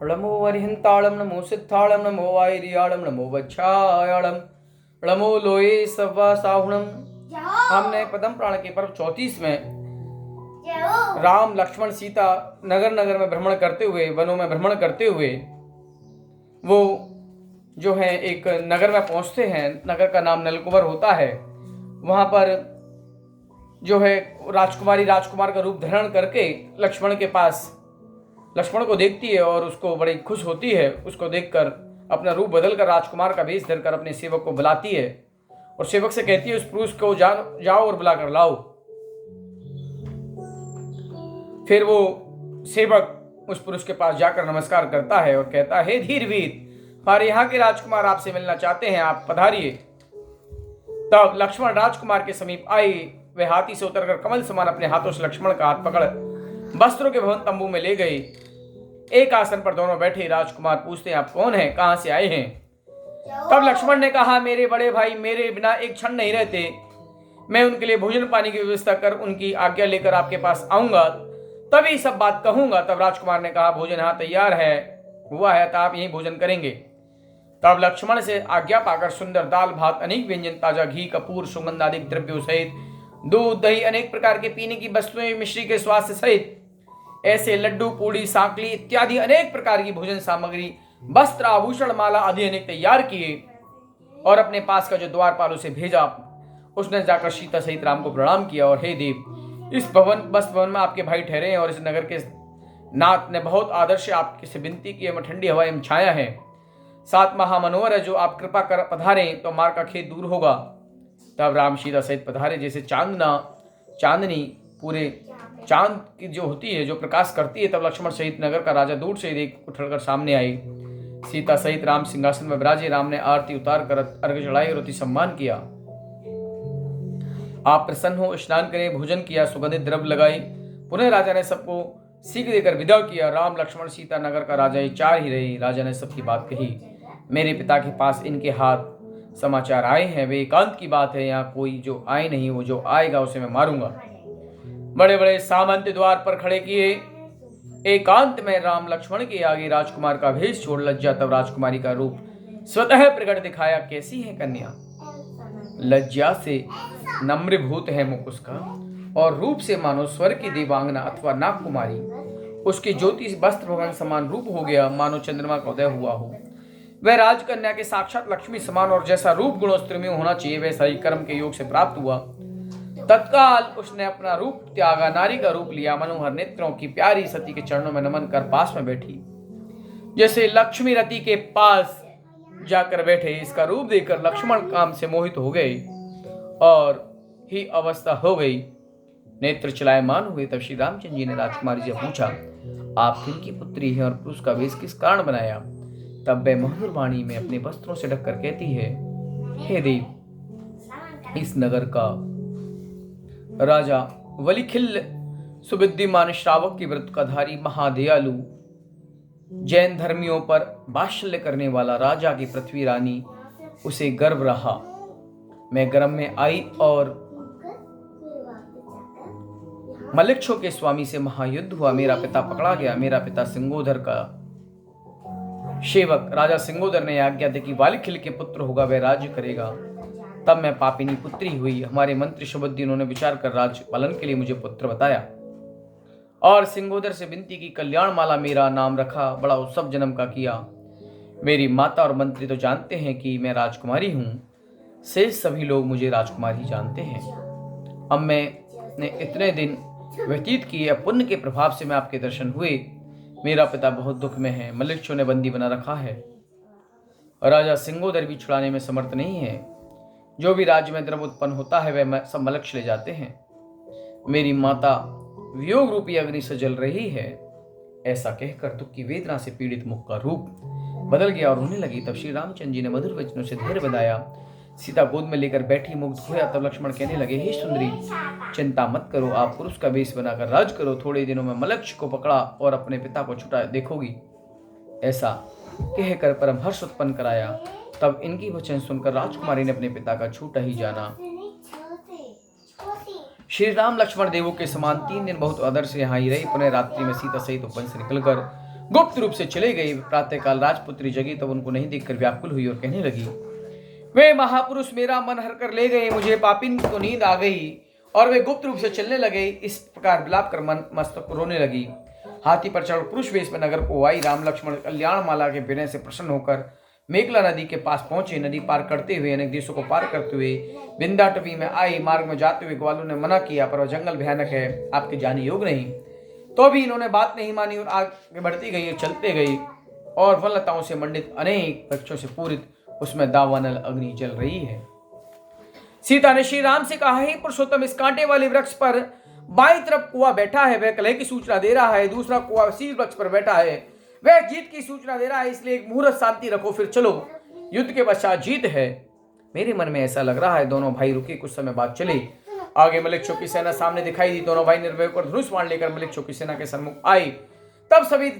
नमो वरिहंताणं नमो सिद्धाणं नमो वायरियाणं नमो वच्छायाणं नमो लोये सवा साहुणं। हमने पदम पुराण के पर्व 34 में राम लक्ष्मण सीता नगर नगर में भ्रमण करते हुए, वनों में भ्रमण करते हुए वो जो है एक नगर में पहुंचते हैं। नगर का नाम नलकुबर होता है। वहां पर जो है राजकुमारी राजकुमार का रूप धारण करके लक्ष्मण के पास लक्ष्मण को देखती है और उसको बड़ी खुश होती है। उसको देखकर अपना रूप बदलकर राजकुमार का भेष धरकर अपने सेवक को बुलाती है और सेवक से कहती है उस पुरुष को जाओ और बुलाकर लाओ। फिर वो सेवक उस पुरुष के पास जाकर नमस्कार करता है और कहता है, धीर वीर, हमारे यहाँ के राजकुमार आपसे मिलना चाहते हैं, आप पधारिए। तब लक्ष्मण राजकुमार के समीप आए। वे हाथी से उतरकर कमल समान अपने हाथों से लक्ष्मण का हाथ पकड़ वस्त्रों के भवन तंबू में ले गए। एक आसन पर दोनों बैठे। राजकुमार पूछते हैं, आप कौन हैं, कहां से आए हैं? तब लक्ष्मण ने कहा, मेरे बड़े भाई मेरे बिना एक क्षण नहीं रहते। मैं उनके लिए भोजन पानी की व्यवस्था कर उनकी आज्ञा लेकर आपके पास आऊंगा, तभी सब बात कहूंगा। तब राजकुमार ने कहा, भोजन यहाँ तैयार है हुआ है, तो आप यही भोजन करेंगे। तब लक्ष्मण से आज्ञा पाकर सुंदर दाल भात, अनेक व्यंजन, ताजा घी, कपूर, सुगंध आदि द्रव्यों सहित दूध दही, अनेक प्रकार के पीने की वस्तुएं, मिश्री के स्वास्थ्य सहित ऐसे लड्डू, पूड़ी, साकली इत्यादि अनेक प्रकार की भोजन सामग्री, वस्त्र, आभूषण, माला आदि अनेक तैयार किए और अपने पास का जो द्वारपाल उसे भेजा। उसने जाकर सीता सहित राम को प्रणाम किया और हे देव, इस वस्त्र भवन में आपके भाई ठहरे हैं और इस नगर के नाथ ने बहुत आदर से आपसे विनती की है। ठंडी हवा एवं छाया है, सात महामनोहर है, जो आप कृपा कर पधारे तो मार का खेद दूर होगा। तब राम सीता सहित पधारे। जैसे चांदनी पूरे चांद की जो होती है, जो प्रकाश करती है, तब लक्ष्मण सहित नगर का राजा दूर से देख उठकर सामने आई। सीता सहित राम सिंहासन में विराजे। राम ने आरती उतार कर अर्घ्य चढ़ाई और अति सम्मान किया। आप प्रसन्न हो, स्नान करें, भोजन किया, सुगंधित द्रव्य लगाई। पुनः राजा ने सबको सीख देकर विदा किया। राम लक्ष्मण सीता नगर का राजा ये चार ही रहे। राजा ने सबकी बात कही। मेरे पिता के पास इनके हाथ समाचार आए हैं, वे एकांत की बात है, यहाँ कोई जो आए नहीं, वो जो आएगा उसे मैं मारूंगा। बड़े बड़े सामंत द्वार पर खड़े किए। एकांत में राम लक्ष्मण के आगे राजकुमार का भेष छोड़ लज्जा तब राजकुमारी का रूप स्वतः प्रकट दिखाया। कैसी है कन्या? लज्जा से नम्रभूत है मुख उसका और रूप से मानो स्वर की देवांगना अथवा नागकुमारी। उसकी ज्योति वस्त्र भवन समान रूप हो गया, मानो चंद्रमा का उदय हुआ हो। वह राजकन्या के साक्षात लक्ष्मी समान और जैसा रूप गुण स्त्री में होना चाहिए वैसा ही कर्म के योग से प्राप्त हुआ। तत्काल उसने अपना रूप त्यागा, नारी का रूप लिया। मनोहर नेत्रों की प्यारी सती के चरणों में नमन कर पास में बैठी, जैसे लक्ष्मी रति के पास जाकर बैठे। इसका रूप देखकर लक्ष्मण काम से मोहित हो गए और ही अवस्था हो गई, नेत्र चलायमान हुए। तब श्री रामचंद्र जी ने राजकुमारी से पूछा, आप किनकी पुत्री है और पुरुष का वेश किस कारण बनाया? तब वह मधुर वाणी में अपने वस्त्रों से ढककर कहती है, हे देव, इस नगर का राजा वलिखिल्ल सुबुद्धिमान श्रावक की व्रत का धारी महादयालु जैन धर्मियों पर बात्सल्य करने वाला राजा की पृथ्वी रानी, उसे गर्व रहा। मैं गर्भ में आई और मलिक्षों के स्वामी से महायुद्ध हुआ। मेरा पिता पकड़ा गया। मेरा पिता सिंगोधर का सेवक राजा सिंगोधर ने आज्ञा दी कि वालिखिल के पुत्र होगा, वह राज्य करेगा। तब मैं पापिनी पुत्री हुई। हमारे मंत्री सुबुद्धि उन्होंने विचार कर राज्य पालन के लिए मुझे पुत्र बताया और सिंगोधर से विनती की, कल्याण माला मेरा नाम रखा। बड़ा उत्सव जन्म का किया। मेरी माता और मंत्री तो जानते हैं कि मैं राजकुमारी हूं, शेष सभी लोग मुझे राजकुमारी जानते हैं। अब मैंने इतने दिन व्यतीत किए, पुण्य के प्रभाव से मैं आपके दर्शन हुए। मेरा पिता बहुत दुख में है, मलिक्षों ने बंदी बना रखा है। राजा सिंगोदर भी छुड़ाने में समर्थ नहीं है। जो भी राज्य में द्रव्य उत्पन्न होता है वह सब मलक्ष ले जाते हैं। मेरी माता वियोग रूपी अग्नि से जल रही है। ऐसा कहकर दुख की वेदना से पीड़ित मुख का रूप बदल गया और रोने लगी। तब श्री रामचंद्र जी ने मधुर वचनों से धैर्य बंधाया। सीता गोद में लेकर बैठी, मुग्ध खोया। तब लक्ष्मण कहने लगे, हे सुंदरी, चिंता मत करो, आप पुरुष का वेश बनाकर राज करो। थोड़े दिनों में मलक्ष को पकड़ा और अपने पिता को छुटा देखोगी। ऐसा कहकर परम हर्ष उत्पन्न कराया। तब इनकी वचन सुनकर राजकुमारी ने अपने पिता का छूटा ही जाना। श्री राम लक्ष्मण देवों के समान 3 दिन बहुत आदर से यहाँ ही रही। पुनः रात्रि में सीता सहित उपवन से निकलकर गुप्त रूप से चले गई। प्रातःकाल राजपुत्री जगी तब उनको नहीं देखकर व्याकुल हुई और कहने लगी, वे महापुरुष मेरा मन हर कर ले गए, मुझे पापिन को नींद आ गई और वे गुप्त रूप से चलने लगे। इस प्रकार विलाप कर मन मस्तक रोने लगी। हाथी पर चढ़ पुरुष वेश में नगर को आई। राम लक्ष्मण कल्याण माला के विनय से प्रसन्न होकर मेघला नदी के पास पहुंचे। नदी पार करते हुए अनेक देशों को पार करते हुए विंध्याटवी में आई। मार्ग में जाते हुए ग्वालों ने मना किया, पर वह जंगल भयानक है, आपके जाने योग नहीं। तो भी इन्होंने बात नहीं मानी और आगे बढ़ती गई, चलते गई और वनलताओं से मंडित अनेक वृक्षों से पूरित उसमें दावानल अग्नि जल रही है। सीता ने श्री राम से कहा, हे पुरुषोत्तम, इस कांटे वाले वृक्ष पर बाईं तरफ कुआ बैठा है, वह कलह की सूचना दे रहा है। दूसरा कुआ शील वृक्ष पर बैठा है, वह जीत की सूचना दे रहा है। इसलिए एक मुहूर्त शांति रखो, फिर चलो, युद्ध के पश्चात जीत है। मेरे मन में ऐसा लग रहा है। दोनों भाई रुके, कुछ समय बाद चले। आगे मलिक्षों की सेना सामने दिखाई दी। दोनों भाई निर्भय होकर धनुष बाण लेकर मलिक्षों की सेना के सम्मुख आई। तब सभी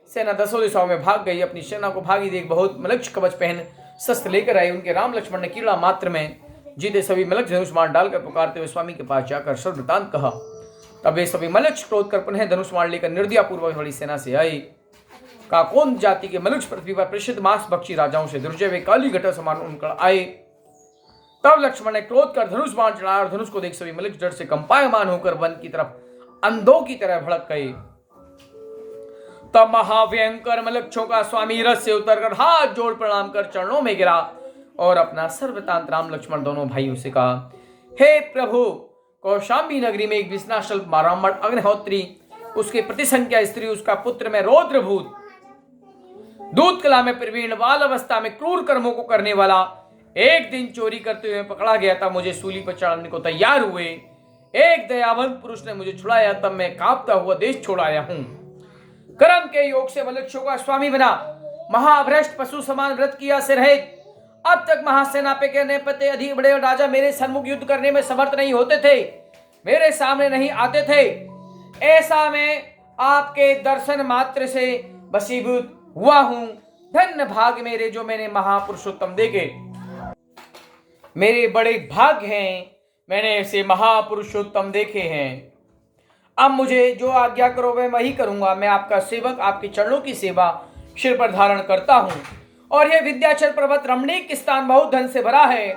सेना दसों दिशाओं में भाग गई। अपनी सेना को भागी देख बहुत मलिक्ष कवच पहन शस्त्र लेकर आए। उनके राम लक्ष्मण ने कीड़ा मात्र में जीते सभी मलिक्ष धनुष बाण डालकर पुकारते हुए स्वामी के पास जाकर सब वृतांत कहा। तब वे सभी मलिक्ष क्रोध कर पुनः धनुष बाण लेकर निर्दया पूर्वक बड़ी सेना से आए। काकोन जाति के मलिक्ष पृथ्वी पर प्रसिद्ध मांस भक्षी राजाओं से दुर्जय वे काली घटा समान उनकर आए। तब लक्ष्मण ने क्रोध कर धनुष बाण चढ़ाया और धनुष को देख सभी मलिक्ष डर से कंपायमान होकर वन की तरफ अंधों की तरह भड़क गए। तब महाभयंकर मलिक्षों का स्वामी रथ से उतरकर हाथ जोड़ प्रणाम कर चरणों में गिरा और अपना सर्वतांत राम लक्ष्मण दोनों भाइयों से कहा, हे प्रभु, कौशाम्बी नगरी में एक विष्णाचल ब्राह्मण अग्निहोत्री, उसकी प्रतिसंख्या स्त्री, उसका पुत्र में रौद्रभूत, दूत कला में प्रवीण, बाल अवस्था में क्रूर कर्मों को करने वाला, एक दिन चोरी करते हुए पकड़ा गया था। मुझे सूली पर चढ़ाने को तैयार हुए। एक दयावंत पुरुष ने मुझे छुड़ाया, तब मैं कांपता हुआ देश छोड़ आया हूं। कर्म के योग से मलिक्षों का स्वामी बना, महाभ्रष्ट पशु समान व्रत किया सिरहित। अब तक महासेना पे कहने पते अधिक बड़े राजा मेरे सन्मुख युद्ध करने में समर्थ नहीं होते थे, मेरे सामने नहीं आते थे। ऐसा मैं आपके दर्शन मात्र से वशीभूत हुआ हूं। धन्य भाग मेरे जो मैंने महापुरुषोत्तम देखे, मेरे बड़े भाग्य हैं, मैंने ऐसे महापुरुषोत्तम देखे हैं। अब मुझे जो आज्ञा करो वह ही करूंगा। मैं आपका सेवक, आपके चरणों की सेवा सिर पर धारण करता हूं। और यह विंध्याचल पर्वत रमणीक स्थान बहुत धन से भरा है,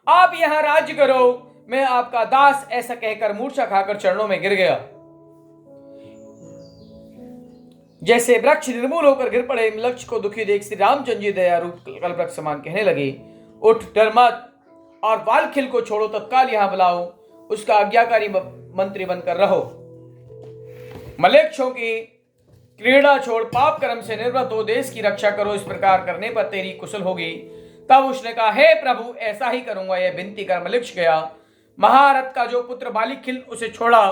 आप यहां राज्य करो, मैं आपका दास। ऐसा कहकर मूर्छा खाकर चरणों में गिर गया। जैसे वृक्ष निर्मूल होकर गिर पड़े, लक्ष्य को दुखी देख श्री रामचंद्र जी दया रूप कल्पवृक्ष समान कहने लगे, उठ, डर मत और बालखिल को छोड़ो, तत्काल यहां बुलाओ, उसका आज्ञाकारी मंत्री बनकर रहो। मलेक्षों की क्रीड़ा छोड़, पाप कर्म से निवृत्त हो, देश की रक्षा करो। इस प्रकार करने पर तेरी कुशल होगी। तब उसने कहा, हे प्रभु, ऐसा ही करूंगा। यह विनती कर मलिक्ष गया। महारथ का जो पुत्र बालिखिल उसे छोड़ा,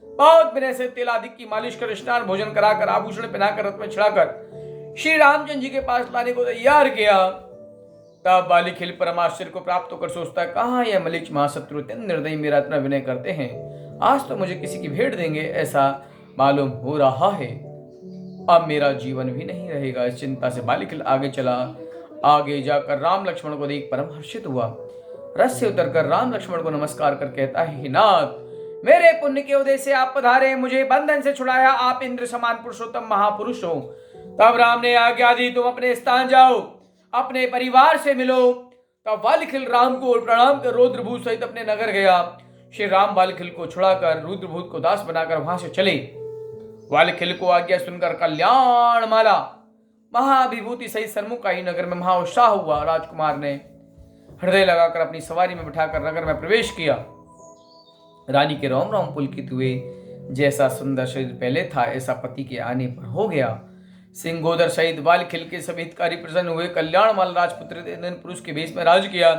बहुत विनय से तेल आदि की मालिश कर, स्नान भोजन कराकर, आभूषण पहनाकर, रथ में चढ़ाकर श्री रामचंद्र जी के पास लाने को तैयार किया। तब बालिखिल परमाश्चर्य को प्राप्त होकर सोचता है, कहाँ यह मलिक्ष महाशत्रु निर्दयी मेरा इतना विनय करते हैं, आज तो मुझे किसी की भेंट देंगे ऐसा मालूम हो रहा है। अब मेरा जीवन भी नहीं रहेगा। इस चिंता से बालिखिल आगे चला। आगे जाकर राम लक्ष्मण को देख परम हर्षित हुआ। रथ से उतरकर राम लक्ष्मण को नमस्कार कर कहता है, हे नाथ, मेरे पुण्य के उदय से आप पधारे, मुझे बंधन से छुड़ाया, आप इंद्र समान पुरुषोत्तम महापुरुष हो। तब राम ने आज्ञा दी, तुम अपने स्थान जाओ, अपने परिवार से मिलो। तब बालिखिल राम को प्रणाम कर रौद्रभूत सहित अपने नगर गया। श्री राम बालिखिल को छुड़ाकर रुद्रभूत को दास बनाकर वहां से चले। बालिखिल को आज्ञा सुनकर कल्याण माला महाभिभूति सहित सन्मुख आई। नगर में महाउत्साह हुआ। राजकुमार ने हृदय लगाकर अपनी सवारी में बिठाकर नगर में प्रवेश किया। रानी के रोम रोम पुलकित हुए। जैसा सुंदर शरीर पहले था, ऐसा पति के आने पर हो गया। सिंगोदर सहित बालिखिल के सभी हितकारी प्रसन्न हुए। कल्याणमाल राजपुत्र ने पुरुष के वेश में राज किया।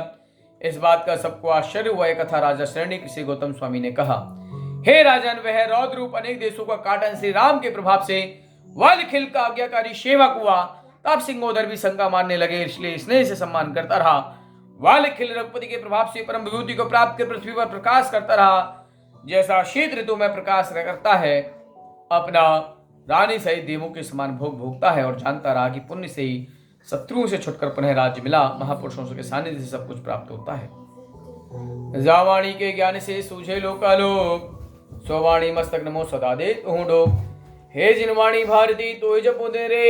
इस बात का सबको आश्चर्य हुआ। कथा राजा श्रेणी से गौतम स्वामी ने कहा, हे राजन, वह रौद्र रूप अनेक देशों का काटन श्री राम के प्रभाव से बालिखिल का आज्ञाकारी सेवक हुआ। तब सिंगोदर भी शंका मानने लगे, इसलिए स्नेह से सम्मान करता रहा। बालिखिल रघुपति के प्रभाव से परम विभूति को प्राप्त कर पृथ्वी पर प्रकाश करता रहा, जैसा शीत ऋतु में प्रकाश करता है। अपना रानी सहित देवों के समान भोग भोगता है और जानता रहा कि पुण्य से ही शत्रुओं से छुटकर पुनः राज्य मिला। महापुरुषों के सानिध्य से सब कुछ प्राप्त होता है। जावाणी के ज्ञान से सूझे लोकालोक, स्ववाणी मस्तक नमो सदा दे ढूंढो। हे जिनवाणी भारती तो जपो तेरे,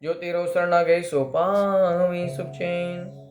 जो तेरो शरण गए सो पावी सुख चैन।